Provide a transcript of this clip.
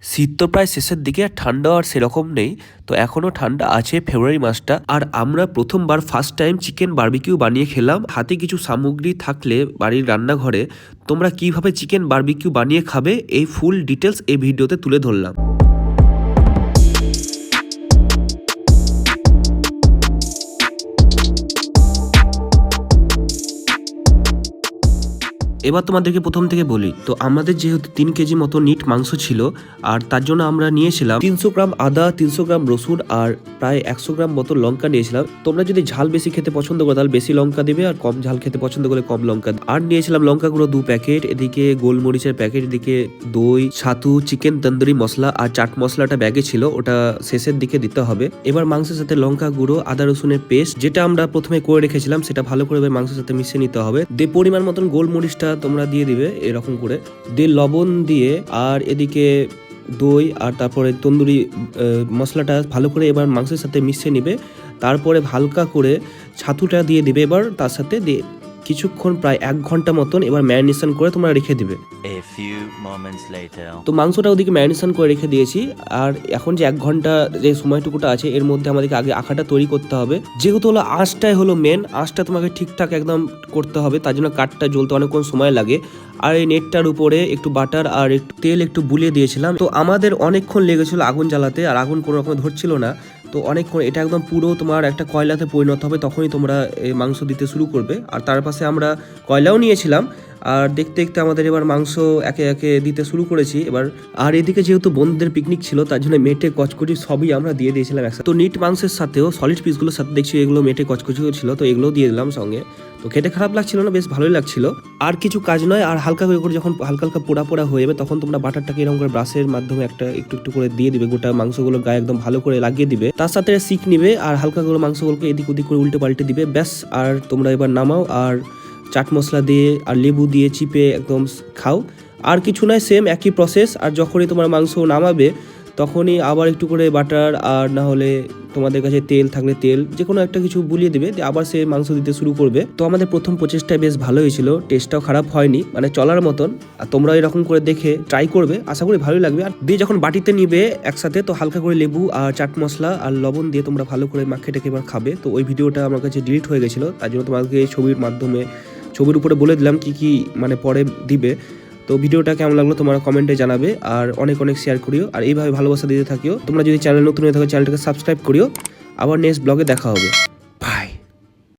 শীত তো প্রায় শেষের দিকে, আর ঠান্ডা আর সেরকম নেই। তো এখনো ঠান্ডা আছে ফেব্রুয়ারি মাসটা। আর আমরা প্রথমবার ফার্স্ট টাইম চিকেন বারবিকিউ বানিয়ে খেলাম। হাতে কিছু সামগ্রী থাকলে বাড়ির রান্নাঘরে তোমরা কিভাবে চিকেন বারবিকিউ বানিয়ে খাবে এই ফুল ডিটেলস এই ভিডিওতে তুলে ধরলাম। এবার তোমাদেরকে প্রথম থেকে বলি। তো আমাদের যেহেতু 3 কেজি মতো নিট মাংস ছিল, আর তার জন্য আমরা নিয়েছিলাম 300 গ্রাম আদা, 300 গ্রাম রসুন আর প্রায় 100 গ্রাম মতো লঙ্কা নিয়েছিলাম। তোমরা যদি ঝাল বেশি খেতে পছন্দ করো তাহলে বেশি লঙ্কা দিবে, আর কম ঝাল খেতে পছন্দ করলে কম লঙ্কা। আর নিয়েছিলাম লঙ্কা গুঁড়ো 2 প্যাকেট, এদিকে গোলমরিচের প্যাকেট, এদিকে দই, ছাতু, চিকেন তন্দুরি মশলা আর চাট মশলাটা ব্যাগে ছিল, ওটা শেষের দিকে দিতে হবে। এবার মাংসের সাথে লঙ্কা গুঁড়ো, আদা রসুনের পেস্ট যেটা আমরা প্রথমে করে রেখেছিলাম সেটা ভালো করে মাংসের সাথে মিশিয়ে নিতে হবে। দিয়ে পরিমাণ মতন গোলমরিচটা তোমরা দিয়ে দিবে এরকম করে, দিয়ে লবণ দিয়ে, আর এদিকে দই আর তারপরে তন্দুরি মশলাটা ভালো করে এবার মাংসের সাথে মিশিয়ে নিবে। তারপরে হালকা করে ছাতুটা দিয়ে দিবে এবার তার সাথে, দিয়ে কিছুক্ষণ প্রায় 1 ঘন্টা মতন এবার ম্যারিনেশন করে তোমরা রেখে দিবে। তো মাংসটা ওদিকে ম্যারিনেশন করে রেখে দিয়েছি। আর এখন যে 1 ঘন্টা যে সময়টুকুটা আছে এর মধ্যে আমাদেরকে আগে আঁকাটা তৈরি করতে হবে। যেহেতু হলো আঁচটাই হলো মেন, আঁচটা তোমাকে ঠিকঠাক একদম করতে হবে, তার জন্য কাঠটা জ্বলতে অনেকক্ষণ সময় লাগে। আর এই নেটটার উপরে একটু বাটার আর একটু তেল একটু বুলিয়ে দিয়েছিলাম। তো আমাদের অনেকক্ষণ লেগেছিল আগুন জ্বালাতে, আর আগুন কোনো রকম ধরছিল না। তো অনেকক্ষণ এটা একদম পুরো তোমার একটা কয়লাতে পরিণত হবে, তখনই তোমরা মাংস দিতে শুরু করবে। আর তার পাশে আমরা কয়লাও নিয়েছিলাম, আর দেখতে দেখতে আমাদের এবার মাংস একে একে দিতে শুরু করেছি এবার। আর এদিকে যেহেতু বন্ধুদের পিকনিক ছিল তার জন্য মেটে কচকচি সবই আমরা দিয়ে দিয়েছিলাম একসাথে। তো নিট মাংসের সাথেও সলিড পিসগুলোর সাথে দেখছি এগুলো মেটে কচকচিও ছিল, তো এগুলো দিয়ে দিলাম সঙ্গে। তো খেতে খারাপ লাগছিল না, বেশ ভালোই লাগছিল। আর কিছু কাজ নয়, আর হালকা করে যখন হালকা হালকা পোড়া পোড়া হয়ে যাবে তখন তোমরা বাটারটাকে এরকম করে ব্রাশের মাধ্যমে একটু একটু করে দিয়ে দিবে, গোটা মাংসগুলো গায়ে একদম ভালো করে লাগিয়ে দিবে। তার সাথে শিক নিবে আর হালকা করে মাংসগুলোকে এদিক ওদিক করে উল্টে পাল্টে দিবে, ব্যাস। আর তোমরা এবার নামাও, আর চাট মশলা দিয়ে আর লেবু দিয়ে চিপে একদম খাও। আর কিছু নয়, সেম একই প্রসেস। আর যখনই তোমার মাংস নামাবে তখনই আবার একটু করে বাটার, আর না হলে তোমাদের কাছে তেল থাকলে তেল, যে কোনো একটা কিছু বুলিয়ে দেবে, আবার সে মাংস দিতে শুরু করবে। তো আমাদের প্রথম প্রচেষ্টায় বেশ ভালো হয়েছিল, টেস্টটাও খারাপ হয়নি, মানে চলার মতন। আর তোমরা এরকম করে দেখে ট্রাই করবে, আশা করি ভালোই লাগবে। আর দিয়ে যখন বাটিতে নিবে একসাথে, তো হালকা করে লেবু আর চাট মশলা আর লবণ দিয়ে তোমরা ভালো করে মাখিয়ে টেকে এবার খাবে। তো ওই ভিডিওটা আমার কাছে ডিলিট হয়ে গেছিলো, তার জন্য তোমাকে ছবির মাধ্যমে ছবির উপরে বলে দিলাম কি কি মানে পরে দিবে। তো ভিডিওটা কেমন লাগলো তোমরা কমেন্টে জানাবে, আর অনেক অনেক শেয়ার করিও, আর এইভাবে ভালোবাসা দিতে থাকিও। তোমরা যদি চ্যানেল নতুন হয়ে থাকো চ্যানেলটাকে সাবস্ক্রাইব করিও। আবার নেক্সট ব্লগে দেখা হবে। বাই।